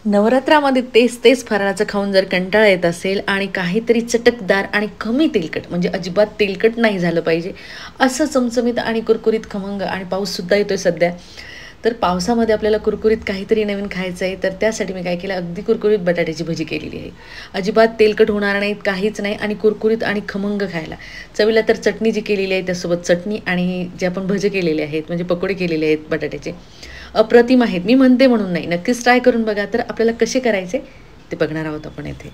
नवरात्रामध्ये तेच तेच फराळाचं खाऊन जर कंटाळा येत असेल आणि काहीतरी चटकदार आणि कमी तेलकट म्हणजे अजिबात तेलकट नाही झालं पाहिजे असं चमचमीत आणि कुरकुरीत खमंग आणि पाऊससुद्धा येतोय सध्या. तर पावसामध्ये आपल्याला कुरकुरीत काहीतरी नवीन खायचं आहे, तर त्यासाठी मी काय केलं, अगदी कुरकुरीत बटाट्याची भजी केलेली आहे. अजिबात तेलकट होणार नाहीत, काहीच नाही आणि कुरकुरीत आणि खमंग खायला. चवीला तर चटणी जी केलेली आहे त्यासोबत चटणी आणि जे आपण भजे केलेले आहेत म्हणजे पकोडे केलेले आहेत बटाट्याचे, अप्रतिम आहेत. मी म्हणते म्हणून नाही, नक्कीच ट्राय करून बघा. तर आपल्याला कसे करायचे ते बघणार आहोत आपण येथे.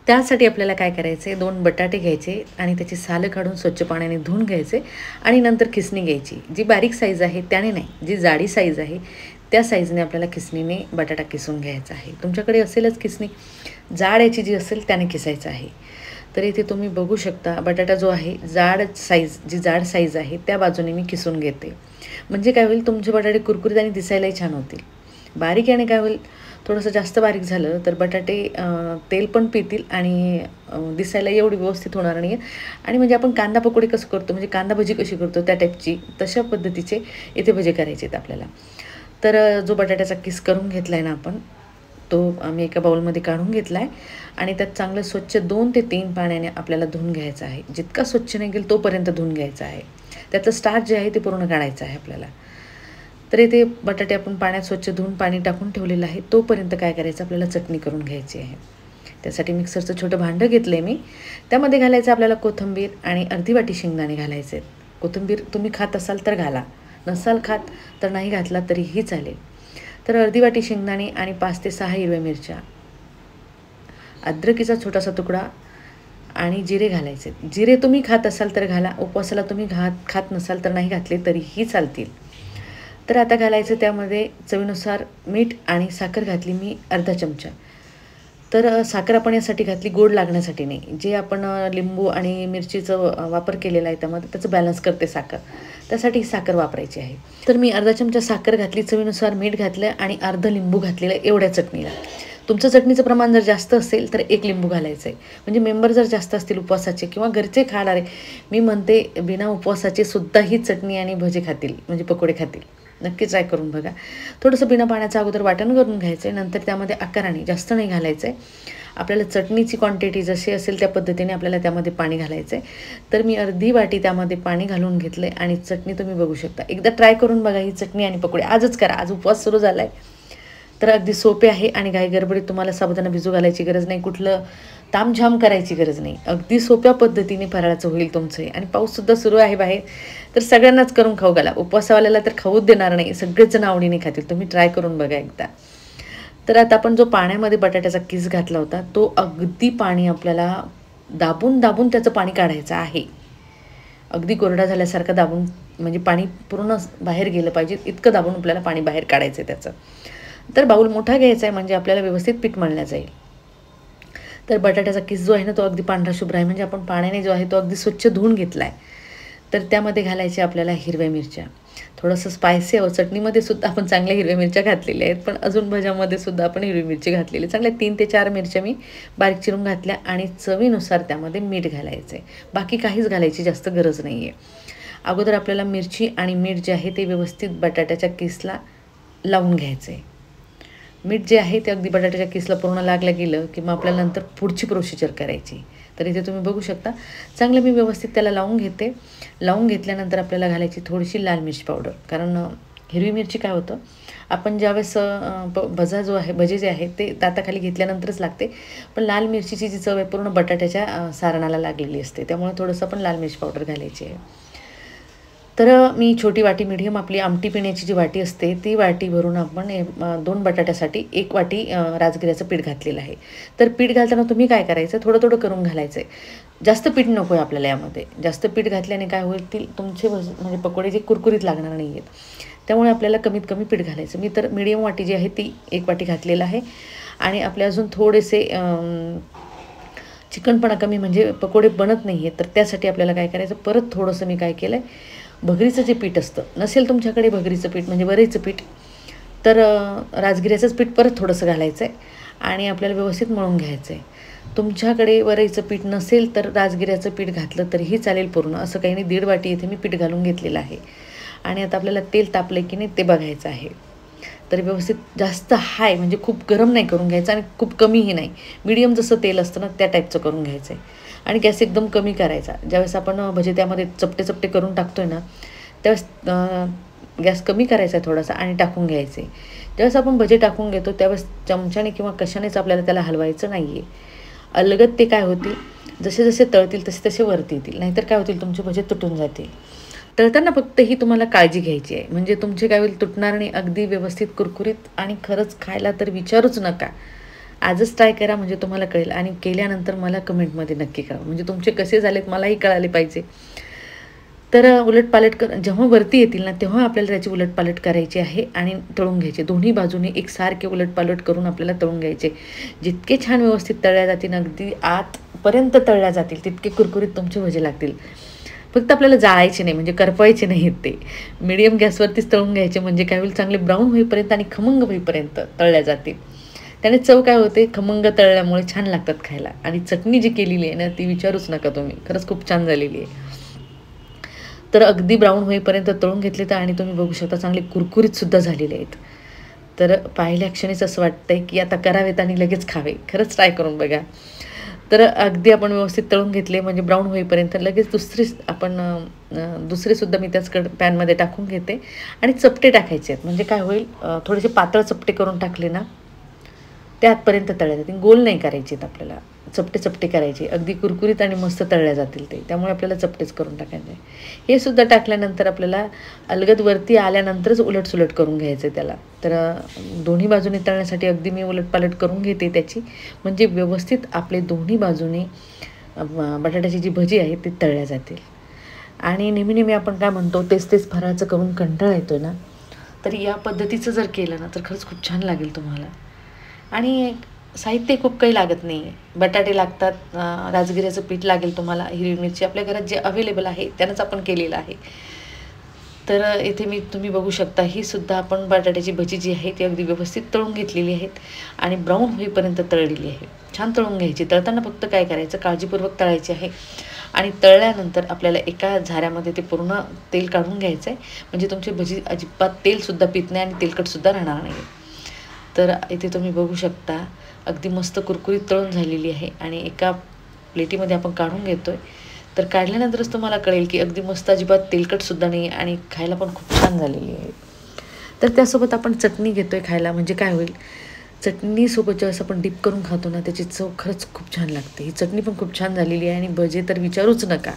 त्यासाठी आपल्याला काय करायचं आहे, 2 बटाटे घ्यायचे आणि त्याची सालं काढून स्वच्छ पाण्याने धुवून घ्यायचे आणि नंतर खिसणी घ्यायची. जी बारीक साईज आहे त्याने नाही, जी जाडी साईज आहे त्या साईजने आपल्याला खिसणीने बटाटा किसून घ्यायचा आहे. तुमच्याकडे असेलच खिसणी, जाड याची जी असेल त्याने किसायचं आहे. तर इथे तुम्ही बघू शकता बटाटा जो आहे जी जाड साईज आहे त्या बाजूने मी किसून घेते. म्हणजे काय होईल, तुमचे बटाटे कुरकुरीत आणि दिसायलाही छान होतील. बारीक याने काय होईल, थोडंसं जास्त बारीक झालं तर बटाटे तेल पण पितील आणि दिसायला एवढी व्यवस्थित होणार नाही. आणि म्हणजे आपण कांदा पकोडी कसं करतो, म्हणजे कांदा भजी कशी करतो त्या टाईपची, तशा पद्धतीचे इथे भजे करायचे आहेत आपल्याला. तर जो बटाट्याचा किस करून घेतला आहे ना आपण, तो आम्ही एका बाउलमध्ये काढून घेतला आहे आणि त्यात चांगलं स्वच्छ 2 ते 3 पाण्याने आपल्याला धुवून घ्यायचं आहे. जितका स्वच्छ निघेल तोपर्यंत धुवून घ्यायचं आहे. त्यातलं स्टार्च जे आहे ते पूर्ण काढायचं आहे आपल्याला. तर इथे बटाटे आपण पाण्यात स्वच्छ धुवून पाणी टाकून ठेवलेलं आहे. तोपर्यंत काय करायचं, आपल्याला चटणी करून घ्यायची आहे. त्यासाठी मिक्सरचं छोटं भांडं घेतलं आहे मी. त्यामध्ये घालायचं आपल्याला कोथिंबीर आणि अर्धी वाटी शेंगदाणे घालायचे आहेत. कोथिंबीर तुम्ही खात असाल तर घाला, नसाल खात तर नाही घातला तरीही चालेल. तर अर्धी वाटी शेंगदाणे आणि 5 ते 6 हिरव्या मिरच्या, अद्रकीचा छोटासा तुकडा आणि जिरे घालायचे. जिरे तुम्ही खात असाल तर घाला, उपवासाला तुम्ही खात नसाल तर नाही घातले तरीही चालतील. तर आता घालायचं त्यामध्ये चवीनुसार मीठ आणि साखर घातली मी अर्धा चमचा. तर साखर आपण यासाठी घातली गोड लागण्यासाठी नाही, जे आपण लिंबू आणि मिरचीचं वापर केलेला आहे त्यामध्ये त्याचं बॅलन्स करते साखर, त्यासाठी साखर वापरायची आहे. तर मी अर्धा चमचा साखर घातली, चवीनुसार मीठ घातलं आणि अर्ध लिंबू घातलेलं एवढ्या चटणीला. तुमचं चटणीचं प्रमाण जर जास्त असेल तर 1 लिंबू घालायचं आहे. म्हणजे मेंबर जर जास्त असतील उपवासाचे किंवा घरचे खाणारे, मी म्हणते बिना उपवासाचे सुद्धा ही चटणी आणि भजे खातील, म्हणजे पकोडे खातील. नक्की ट्राय करून बघा. थोडंसं बिना पाण्याचं अगोदर वाटण करून घ्यायचं आहे, नंतर त्यामध्ये आकाराने, जास्त नाही घालायचं आहे. आपल्याला चटणीची क्वांटिटी जशी असेल त्या पद्धतीने आपल्याला त्यामध्ये पाणी घालायचं आहे. तर मी अर्धी वाटी त्यामध्ये पाणी घालून घेतलं आहे आणि चटणी तुम्ही बघू शकता. एकदा ट्राय करून बघा ही चटणी आणि पकोडे. आजच करा, आज उपवास सुरू झाला आहे. तर अगदी सोपे आहे आणि घाई गडबडीत तुम्हाला साबुदाणा भिजू घालायची गरज नाही, कुठलं तामझाम करायची गरज नाही. अगदी सोप्या पद्धतीने फराळाचं होईल तुमचं. आणि पाऊससुद्धा सुरू आहे बाहेर, तर सगळ्यांनाच करून खाऊ घाला. उपवासावाल्याला तर खाऊच देणार नाही, सगळेच जण आवडीने खातील. तुम्ही ट्राय करून बघा एकदा. तर आता आपण जो पाण्यामध्ये बटाट्याचा किस घातला होता तो अगदी पाणी आपल्याला दाबून दाबून त्याचं पाणी काढायचं आहे. अगदी कोरडा झाल्यासारखं दाबून, म्हणजे पाणी पूर्ण बाहेर गेलं पाहिजे इतकं दाबून आपल्याला पाणी बाहेर काढायचं आहे त्याचं. तर बाऊल मोठा घ्यायचा आहे म्हणजे आपल्याला व्यवस्थित पीठ मळलं जाईल. तर बटाट्याचा किस जो आहे ना तो अगदी पांढरा शुभ्र आहे, म्हणजे आपण पाण्याने जो आहे तो अगदी स्वच्छ धुवून घेतला आहे. तर त्यामध्ये घालायचे आपल्याला हिरव्या मिरच्या. थोडंसं स्पायसी आहे, चटणीमध्ये सुद्धा आपण चांगल्या हिरव्या मिरच्या घातलेल्या आहेत, पण अजून भज्यामध्ये सुद्धा आपण हिरवी मिरची घातलेली. चांगल्या 3 ते 4 मिरच्या मी बारीक चिरून घातल्या आणि चवीनुसार त्यामध्ये मीठ घालायचं आहे. बाकी काहीच घालायची जास्त गरज नाही आहे. अगोदर आपल्याला मिरची आणि मीठ जे आहे ते व्यवस्थित बटाट्याच्या किसला लावून घ्यायचं आहे. मीठ जे आहे ते अगदी बटाट्याच्या किसला पूर्ण लागलं गेलं की मग आपल्याला नंतर पुढची प्रोसिजर करायची. तर इथे तुम्ही बघू शकता चांगलं मी व्यवस्थित त्याला लावून घेते. लावून घेतल्यानंतर आपल्याला घालायची थोडीशी लाल मिरची पावडर, कारण हिरवी मिरची काय होतं, आपण ज्यावेळेस भजे जे आहे ते दाताखाली घेतल्यानंतरच लागते, पण लाल मिरचीची जी चव आहे पूर्ण बटाट्याच्या सारणाला लागलेली असते, त्यामुळे थोडंसं आपण लाल मिरची पावडर घालायची आहे. तर मी छोटी वाटी मीडियम आपली आमटी पिण्याची जी वाटी असते ती वाटी भरून आपण 2 बटाट्यासाठी 1 वाटी राजगिऱ्याचं पीठ घातलेलं आहे. तर पीठ घालताना तुम्ही काय करायचं, थोडं थोडं करून घालायचं आहे. जास्त पीठ नको आहे आपल्याला यामध्ये. जास्त पीठ घातल्याने काय होईल, तुमचे म्हणजे पकोडे जे कुरकुरीत लागणार नाही आहेत, त्यामुळे आपल्याला कमीत कमी पीठ घालायचं. मी तर मीडियम वाटी जी आहे ती 1 वाटी घातलेलं आहे. आणि आपले अजून थोडेसे चिकनपणा कमी, म्हणजे पकोडे बनत नाही आहेत, तर त्यासाठी आपल्याला काय करायचं, परत थोडंसं मी काय केलं आहे, भगरीचं जे पीठ असतं, नसेल तुमच्याकडे भगरीचं पीठ म्हणजे वरईचं पीठ, तर राजगिऱ्याचंच पीठ परत थोडंसं घालायचं आहे आणि आपल्याला व्यवस्थित मळून घ्यायचं आहे. तुमच्याकडे वरईचं पीठ नसेल तर राजगिऱ्याचं पीठ घातलं तरीही चालेल पूर्ण, असं काही नाही. 1.5 वाटी इथे मी पीठ घालून घेतलेलं आहे. आणि आता आपल्याला तेल तापलं की नाही ते बघायचं आहे. तर व्यवस्थित जास्त हाय म्हणजे खूप गरम नाही करून घ्यायचं आणि खूप कमीही नाही, मीडियम जसं तेल असतं ना त्या टाईपचं करून घ्यायचं आहे. आणि गॅस एकदम कमी करायचा. ज्यावेळेस आपण भजे त्यामध्ये चपटे चपटे करून टाकतो आहे ना, त्यावेळेस गॅस कमी करायचा आहे थोडासा आणि टाकून घ्यायचे. ज्यावेळेस आपण भजे टाकून घेतो त्यावेळेस चमच्याने किंवा कशानेच आपल्याला त्याला हलवायचं नाही आहे. अलगद ते काय होतील, जसे जसे तळतील तसे तसे वरती येतील, नाहीतर काय होतील तुमचे भजे तुटून जातील. तळताना फक्त ही तुम्हाला काळजी घ्यायची आहे, म्हणजे तुमचे काय होईल तुटणार नाही, अगदी व्यवस्थित कुरकुरीत आणि खरंच खायला तर विचारूच नका. आजच ट्राय करा म्हणजे तुम्हाला कळेल आणि केल्यानंतर मला कमेंटमध्ये नक्की कळवा, म्हणजे तुमचे कसे झालेत मलाही कळाले पाहिजे. तर उलटपालट जेव्हा वरती येतील ना तेव्हा आपल्याला त्याची उलटपालट करायची आहे आणि तळून घ्यायचे. दोन्ही बाजूने एकसारखे उलटपालट करून आपल्याला तळून घ्यायचे. जितके छान व्यवस्थित तळल्या जातील, अगदी आतपर्यंत तळल्या जातील, तितके कुरकुरीत तुमचे भजे लागतील. फक्त आपल्याला जाळायचे नाही, म्हणजे करपायचे नाहीत ते. मीडियम गॅसवरतीच तळून घ्यायचे, म्हणजे काय होईल चांगले ब्राऊन होईपर्यंत आणि खमंग होईपर्यंत तळल्या जातील. त्याने चव काय होते, खमंग तळल्यामुळे छान लागतात खायला. आणि चटणी जी केलेली आहे ना ती विचारूच नका तुम्ही, खरंच खूप छान झालेली आहे. तर अगदी ब्राऊन होईपर्यंत तळून घेतले तर आणि तुम्ही बघू शकता चांगले कुरकुरीतसुद्धा झालेले आहेत. तर पाहिल्या क्षणीच असं वाटतंय की आता करावेत आणि लगेच खावे. खरंच ट्राय करून बघा. तर अगदी आपण व्यवस्थित तळून घेतले म्हणजे ब्राऊन होईपर्यंत लगेच दुसरेसुद्धा मी त्याच पॅनमध्ये टाकून घेते आणि चपटे टाकायचे आहेत. म्हणजे काय होईल, थोडेसे पातळ चपटे करून टाकले ना ते आतपर्यंत तळल्या जातील. गोल नाही करायचे आहेत आपल्याला, चपटे चपटे करायचे, अगदी कुरकुरीत आणि मस्त तळल्या जातील ते. त्यामुळे आपल्याला चपटेच करून टाकायचे. हे सुद्धा टाकल्यानंतर आपल्याला अलगद वरती आल्यानंतरच उलटसुलट करून घ्यायचं आहे त्याला. तर दोन्ही बाजूने तळण्यासाठी अगदी मी उलटपालट करून घेते त्याची, म्हणजे व्यवस्थित आपले दोन्ही बाजूने बटाट्याची जी भजी आहे ती तळल्या जातील. आणि नेहमी नेहमी आपण काय म्हणतो तेच तेच फराळाचं करून कंटाळा येतो ना, तर या पद्धतीचं जर केलं ना तर खरंच खूप छान लागेल तुम्हाला. आणि साहित्य खूप काही लागत नाही आहे. बटाटे लागतात, राजगिऱ्याचं पीठ लागेल तुम्हाला, हिरवी मिरची आपल्या घरात जे अवेलेबल आहे त्यानंच आपण केलेलं आहे. तर इथे तुम्ही बघू शकता ही सुद्धा आपण बटाट्याची भजी जी आहे ती अगदी व्यवस्थित तळून घेतलेली आहेत आणि ब्राऊन होईपर्यंत तळलेली आहे. छान तळून घ्यायची. तळताना फक्त काय करायचं, काळजीपूर्वक तळायची आहे. आणि तळल्यानंतर आपल्याला एका झाऱ्यामध्ये ते पूर्ण तेल काढून घ्यायचं आहे, म्हणजे तुमची भजी अजिबात तेलसुद्धा पित नाही आणि तेलकटसुद्धा राहणार नाही. तर इथे तुम्ही बघू शकता अगदी मस्त कुरकुरीत तळून झालेली आहे आणि एका प्लेटीमध्ये आपण काढून घेतो आहे. तर काढल्यानंतरच तुम्हाला कळेल की अगदी मस्त अजिबात तेलकटसुद्धा नाही आणि खायला पण खूप छान झालेली आहे. तर त्यासोबत आपण चटणी घेतो आहे खायला, म्हणजे काय होईल, चटणीसोबत ज्यावेळेस आपण डिप करून खातो ना त्याची चव खरंच खूप छान लागते. ही चटणी पण खूप छान झालेली आहे आणि भजे तर विचारूच नका.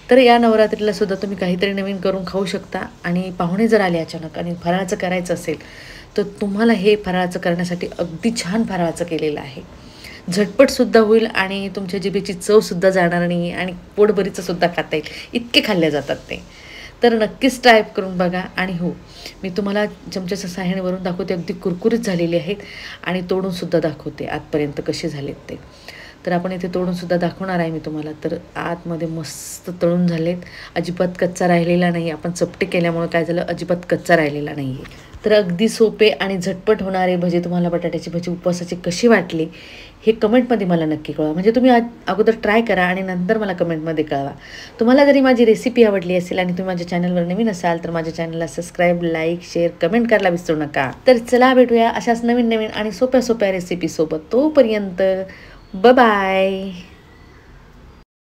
तर या नवरात्रीला सुद्धा तुम्ही काहीतरी नवीन करून खाऊ शकता. आणि पाहुणे जर आले अचानक आणि फराळाचं करायचं असेल तर तुम्हाला हे फराळाचं करण्यासाठी अगदी छान फराळाचं केलेलं आहे. झटपटसुद्धा होईल आणि तुमच्या जिभेची चवसुद्धा जाणार नाही आणि पोटभरीचंसुद्धा खाता येईल, इतके खाल्ले जातात ते. तर नक्कीच ट्राय करून बघा. आणि हो, मी तुम्हाला चमच्याच्या साहाय्याने वरून दाखवते, अगदी कुरकुरीत झालेले आहेत आणि तोडूनसुद्धा दाखवते आतपर्यंत कसे झालेत ते. तर आपण इथे तोडूनसुद्धा दाखवणार आहे मी तुम्हाला. तर आतमध्ये मस्त तळून झालेत, अजिबात कच्चा राहिलेला नाही. आपण चपटे केल्यामुळे काय झालं, अजिबात कच्चा राहिलेला नाही आहे. तर अगदी सोपे आणि झटपट होणारे भजे तुम्हाला बटाट्याची भजी उपवासाची कशी वाटली हे कमेंटमध्ये मला नक्की कळवा. म्हणजे तुम्ही अगोदर ट्राय करा आणि नंतर मला कमेंटमध्ये कळवा. तुम्हाला जरी माझी रेसिपी आवडली असेल आणि तुम्ही माझ्या चॅनलवर नवीन असाल तर माझ्या चॅनलला सबस्क्राईब, लाईक, शेअर, कमेंट करायला विसरू नका. तर चला भेटूया अशाच नवीन नवीन आणि सोप्या सोप्या रेसिपीसोबत. तोपर्यंत बाय.